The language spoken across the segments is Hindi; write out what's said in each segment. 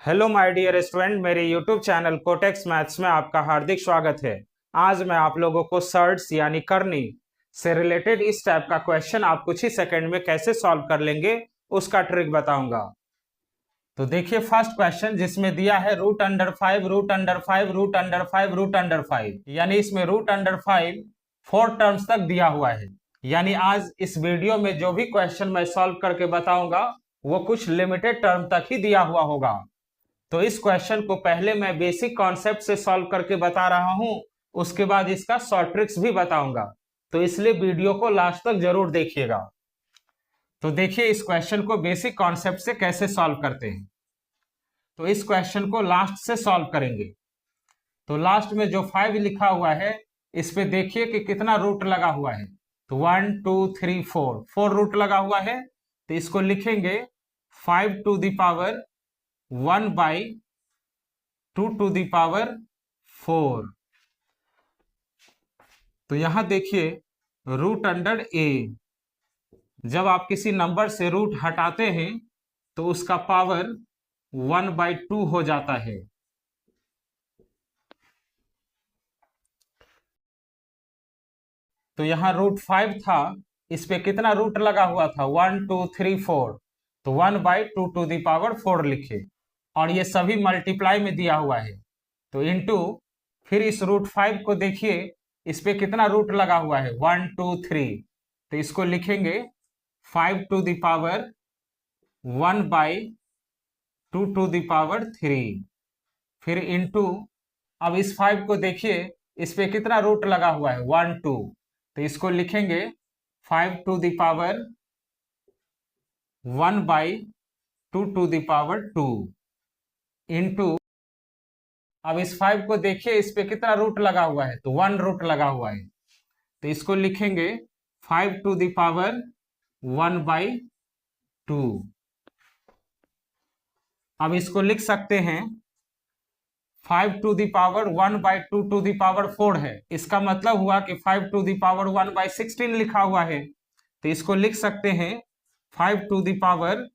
हेलो माय डियर स्टूडेंट, मेरे यूट्यूब चैनल कोटेक्स मैथ्स में आपका हार्दिक स्वागत है। आज मैं आप लोगों को सर्ड्स यानी करनी से रिलेटेड इस टाइप का क्वेश्चन आप कुछ ही सेकंड में कैसे सॉल्व कर लेंगे उसका ट्रिक बताऊंगा। तो देखिए फर्स्ट क्वेश्चन जिसमें दिया है root under 5 root under 5 root under 5 root under 5, यानी इसमें रूट अंडर 5 4 टर्म्स तक दिया हुआ है। यानी आज इस वीडियो में जो भी क्वेश्चन मैं सॉल्व करके बताऊंगा वो कुछ लिमिटेड टर्म तक ही दिया हुआ होगा। तो इस क्वेश्चन को पहले मैं बेसिक कॉन्सेप्ट से सॉल्व करके बता रहा हूं, उसके बाद इसका शॉर्ट ट्रिक्स भी बताऊंगा। तो इसलिए वीडियो को लास्ट तक जरूर देखिएगा। तो देखिए इस क्वेश्चन को बेसिक कॉन्सेप्ट से कैसे सॉल्व करते हैं। तो इस क्वेश्चन को लास्ट से सॉल्व करेंगे। तो लास्ट में जो 5 लिखा हुआ है इस पे देखिए कि कितना रूट लगा हुआ है। तो 1 2 3 4 4 रूट लगा हुआ है। तो इसको लिखेंगे 5 to the power 1 by 2 to the power 4। तो यहां देखिए रूट अंडर ए, जब आप किसी नंबर से रूट हटाते हैं तो उसका पावर 1/2 हो जाता है। तो यहां रूट 5 था, इस पे कितना रूट लगा हुआ था 1 2 3 4। तो 1/2 टू द पावर 4 लिखे और ये सभी मल्टीप्लाई में दिया हुआ है। तो इनटू फिर इस रूट 5 को देखिए, इस पे कितना रूट लगा हुआ है 1 2 3। तो इसको लिखेंगे 5 to the power 1/2 to the power 3। फिर इनटू अब इस 5 को देखिए, इस पे कितना रूट लगा हुआ है 1 2। तो इसको लिखेंगे 5 to the power 1/2 to the power 2 into अब इस 5 को देखिए, इस पे कितना रूट लगा हुआ है तो 1 रूट लगा हुआ है। तो इसको लिखेंगे 5 टू द पावर 1/2। अब इसको लिख सकते हैं 5 to the power 1/2 to the power 4 है। इसका मतलब हुआ कि 5 टू द पावर 1/16 लिखा हुआ है। तो इसको लिख सकते हैं 5 टू द पावर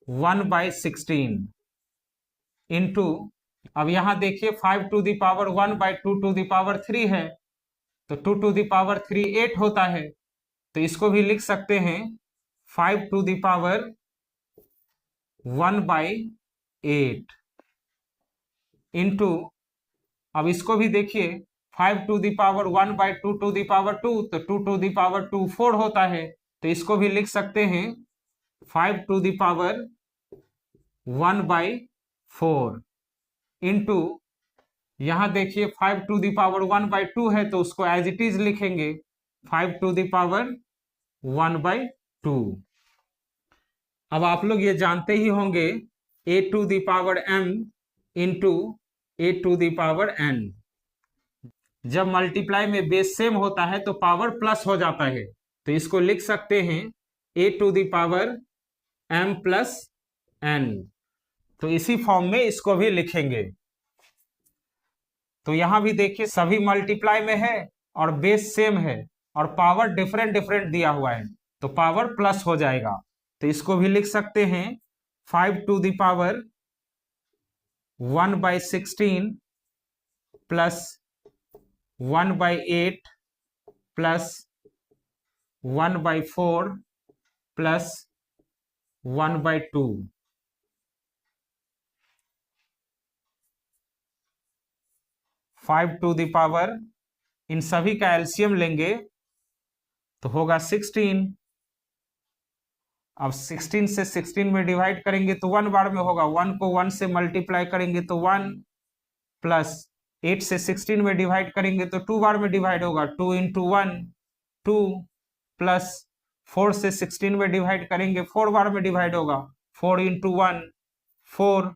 1/16 इंटू अब यहां देखिए 5 to the power 1/2 to the power 3 है। तो 2 टू द पावर 3 8 होता है। तो इसको भी लिख सकते हैं 5 टू द पावर 1/8 इंटू अब इसको भी देखिए 5 to the power 1/2 to the power 2। तो 2 टू द पावर 2 4 होता है। तो इसको भी लिख सकते हैं 5 टू द पावर 1/4 इंटू यहां देखिए 5 टू द पावर 1/2 है तो उसको एज इट इज लिखेंगे 5 टू द पावर 1/2। अब आप लोग ये जानते ही होंगे a to the power m into a to the power n। जब मल्टीप्लाई में बेस सेम होता है तो पावर प्लस हो जाता है। तो इसको लिख सकते हैं a to the power m plus n। तो इसी फॉर्म में इसको भी लिखेंगे। तो यहां भी देखिए सभी मल्टीप्लाई में है और बेस सेम है और पावर डिफरेंट डिफरेंट दिया हुआ है तो पावर प्लस हो जाएगा। तो इसको भी लिख सकते हैं 5 to the power 1/16 plus 1/8 plus 1/4 plus 1/2। 5 to the power इन सभी का एलसीएम लेंगे तो होगा 16। अब 16 से 16 में डिवाइड करेंगे तो 1 बार में होगा। 1 को 1 से मल्टीप्लाई करेंगे तो 1 प्लस 8 से 16 में डिवाइड करेंगे तो 2 बार में डिवाइड होगा। 2 इंटू 1 2 प्लस 4 से 16 में डिवाइड करेंगे 4 बार में डिवाइड होगा। 4 इंटू 1 4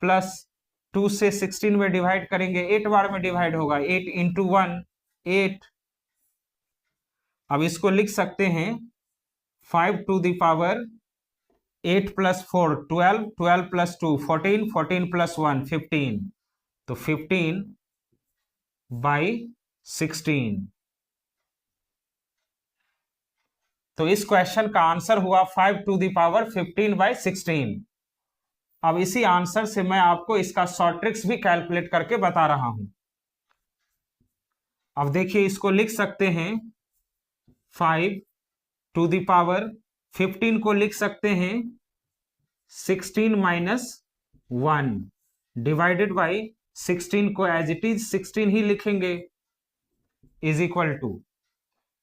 प्लस 2 से 16 में डिवाइड करेंगे 8 बार में डिवाइड होगा। 8 इंटू 1 8। अब इसको लिख सकते हैं 5 to the power 8 plus 4 12 12 plus 2 14 14 plus 1 15। तो 15/16। तो इस क्वेश्चन का आंसर हुआ 5 टू द पावर 15/16। अब इसी आंसर से मैं आपको इसका शॉर्ट ट्रिक्स भी कैलकुलेट करके बता रहा हूं। अब देखिए, इसको लिख सकते हैं 5 टू द पावर 15 को लिख सकते हैं 16 माइनस 1 डिवाइडेड बाई 16 को एज इट इज 16 ही लिखेंगे इज इक्वल टू,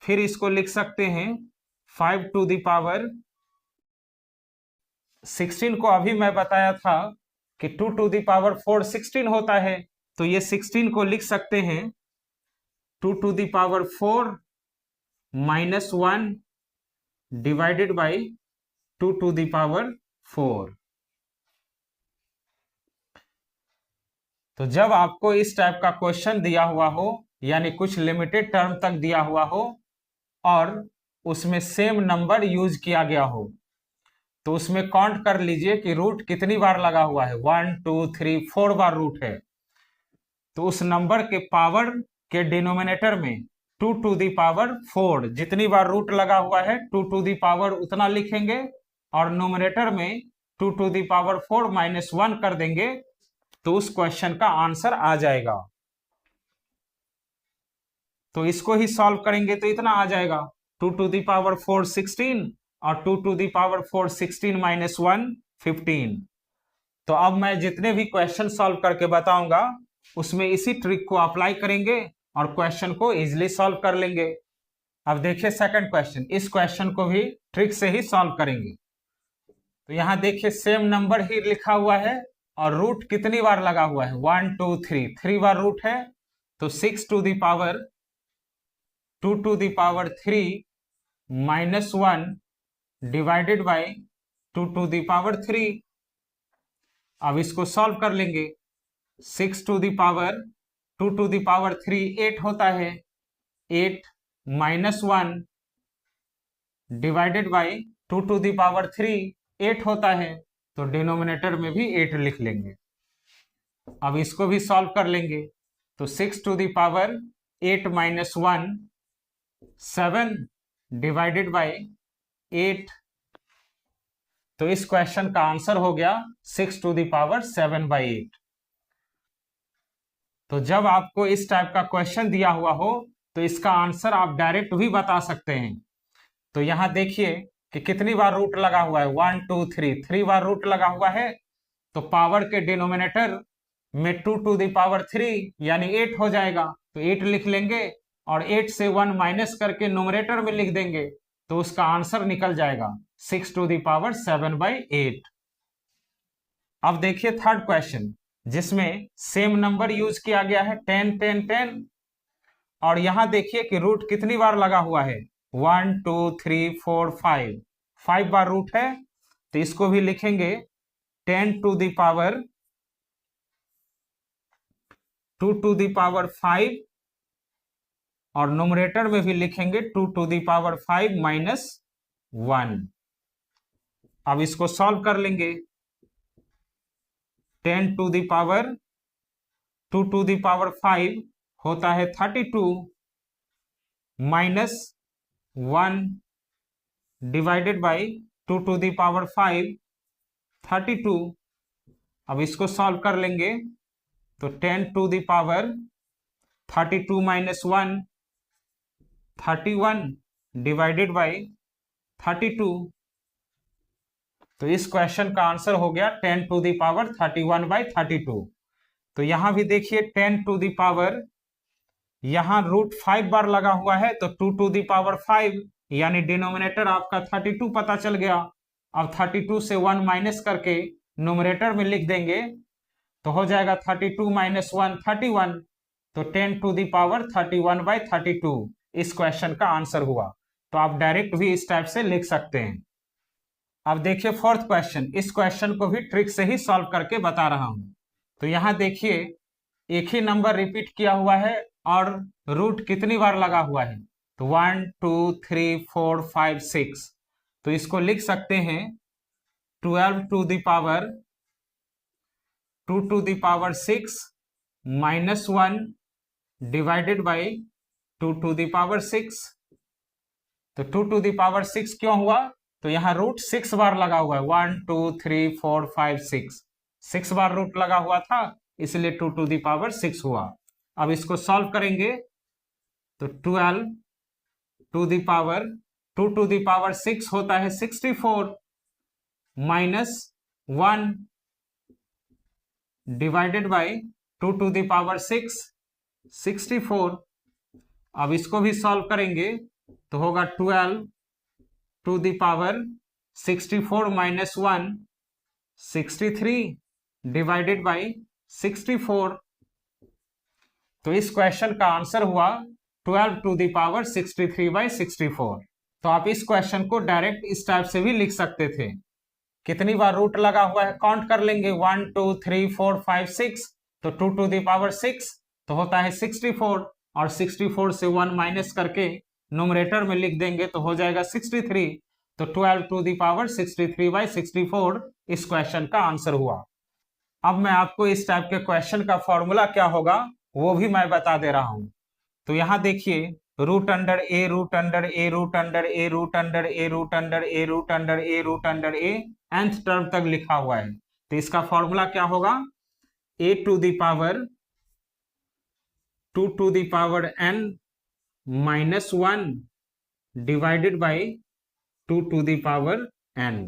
फिर इसको लिख सकते हैं 5 टू द पावर 16 को अभी मैं बताया था कि 2 टू द पावर 4 16 होता है, तो ये 16 को लिख सकते हैं 2 to the power 4 minus 1 divided by 2 to the power 4। तो जब आपको इस टाइप का क्वेश्चन दिया हुआ हो, यानी कुछ लिमिटेड टर्म तक दिया हुआ हो और उसमें सेम नंबर यूज किया गया हो, तो उसमें काउंट कर लीजिए कि रूट कितनी बार लगा हुआ है। 1 2 3 4 बार रूट है, तो उस नंबर के पावर के डिनोमिनेटर में 2 टू द पावर 4 जितनी बार रूट लगा हुआ है 2 टू द पावर उतना लिखेंगे, और नोमिनेटर में 2 टू द पावर 4 माइनस 1 कर देंगे, तो उस क्वेश्चन का आंसर आ जाएगा। तो इसको ही सॉल्व करेंगे तो इतना आ जाएगा 2 टू द पावर 4 16 और 2 टू द पावर 4 16 माइनस 1 15। तो अब मैं जितने भी क्वेश्चन सॉल्व करके बताऊंगा उसमें इसी ट्रिक को अप्लाई करेंगे और क्वेश्चन को इजिली सॉल्व कर लेंगे। अब देखिए सेकंड क्वेश्चन, इस क्वेश्चन को भी ट्रिक से ही सॉल्व करेंगे। तो यहां देखिए सेम नंबर ही लिखा हुआ है और रूट कितनी बार लगा हुआ है 1 2 3 3 बार रूट है, तो 6 to the power 2 to the power 3 minus 1 divided by 2 to the power 3। अब इसको सॉल्व कर लेंगे। 6 to the power 2 to the power 3 8 होता है, 8 minus 1 divided by 2 to the power 3 8 होता है, तो डिनोमिनेटर में भी 8 लिख लेंगे। अब इसको भी सॉल्व कर लेंगे। तो 6 to the power 8 minus 1 7 divided by 8, तो इस क्वेश्चन का आंसर हो गया 6 टू द पावर 7 बाई 8। तो जब आपको इस टाइप का क्वेश्चन दिया हुआ हो तो इसका आंसर आप डायरेक्ट भी बता सकते हैं। तो यहां देखिए कि कितनी बार रूट लगा हुआ है 1 2 3 3 बार रूट लगा हुआ है, तो पावर के डिनोमिनेटर में 2 टू द पावर 3 यानी 8 हो जाएगा, तो 8 लिख लेंगे और 8 से 1 माइनस करके न्यूमरेटर में लिख देंगे, तो उसका आंसर निकल जाएगा 6 टू द पावर 7 बाई 8। अब देखिए थर्ड क्वेश्चन, जिसमें सेम नंबर यूज किया गया है 10 10 10, और यहां देखिए कि रूट कितनी बार लगा हुआ है 1 2 3 4 5 5 बार रूट है, तो इसको भी लिखेंगे 10 to the power 2 to the power 5 और नोमरेटर में भी लिखेंगे 2 टू द पावर 5 माइनस 1। अब इसको सॉल्व कर लेंगे। 10 to the power 2 to the power 5 होता है 32 minus 1 divided by 2 to the power 5 32। अब इसको सॉल्व कर लेंगे। तो 10 to the power 32 minus 1 31 divided by 32। तो इस क्वेश्चन का आंसर हो गया 10 टू द पावर 31 बाई 32। तो यहां भी देखिए 10 टू द पावर, यहां रूट 5 बार लगा हुआ है, तो 2 टू द पावर 5 यानी डिनोमिनेटर आपका 32 पता चल गया। अब 32 से 1 माइनस करके न्यूमरेटर में लिख देंगे, तो हो जाएगा 32 माइनस 1 31, तो 10 टू द पावर 31 बाई 32 इस क्वेश्चन का आंसर हुआ। तो आप डायरेक्ट भी इस टाइप से लिख सकते हैं। अब देखिए फोर्थ क्वेश्चन, इस क्वेश्चन को भी ट्रिक से ही सॉल्व करके बता रहा हूं। तो यहां देखिए एक ही नंबर रिपीट किया हुआ है और रूट कितनी बार लगा हुआ है, तो 1 2 3 4 5 6। तो इसको लिख सकते हैं 12 to the power 2 to the power 6 minus 1 divided by 2 to the power 6। तो 2 टू द पावर 6 क्यों हुआ, तो यहां रूट 6 बार लगा हुआ है 1 2 3 4 5 6, 6 बार रूट लगा हुआ था, इसलिए 2 टू द पावर 6 हुआ। अब इसको सॉल्व करेंगे तो 12 to the power 2 to the power 6 होता है 64 minus 1 divided by 2 to the power 6 64। अब इसको भी सॉल्व करेंगे तो होगा 12 to the power 64 minus 1 63 divided by 64। तो इस क्वेश्चन का आंसर हुआ 12 टू द पावर 63 बाई 64। तो आप इस क्वेश्चन को डायरेक्ट इस टाइप से भी लिख सकते थे। कितनी बार रूट लगा हुआ है काउंट कर लेंगे, 1 2 3 4 5 6, तो 2 टू द पावर 6 तो होता है 64, और 64 से 1 माइनस करके न्यूमरेटर में लिख देंगे तो हो जाएगा 63। तो 12 टू द पावर 63 बाई 64 इस क्वेश्चन का आंसर हुआ। अब मैं आपको इस टाइप के क्वेश्चन का फॉर्मूला क्या होगा वो भी मैं बता दे रहा हूं। तो यहां देखिए, रूट अंडर ए रूट अंडर ए रूट अंडर ए रूट अंडर ए रूट अंडर ए रूट अंडर ए रूट अंडर ए nth टर्म तक लिखा हुआ है। तो इसका फॉर्मूला क्या होगा, a to the power 2 to the power n minus 1 divided by 2 to the power n।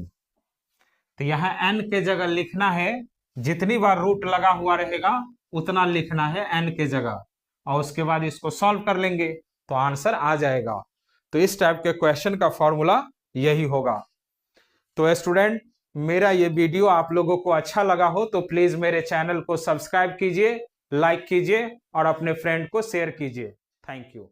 तो यहां n के जगह लिखना है, जितनी बार रूट लगा हुआ रहेगा उतना लिखना है n के जगह, और उसके बाद इसको सॉल्व कर लेंगे तो आंसर आ जाएगा। तो इस टाइप के क्वेश्चन का फॉर्मूला यही होगा। तो स्टूडेंट, मेरा ये वीडियो आप लोगों को अच्छा लगा हो तो प्लीज मेरे चैनल को सब्सक्राइब कीजिए, लाइक कीजिए और अपने फ्रेंड को शेयर कीजिए। Thank you.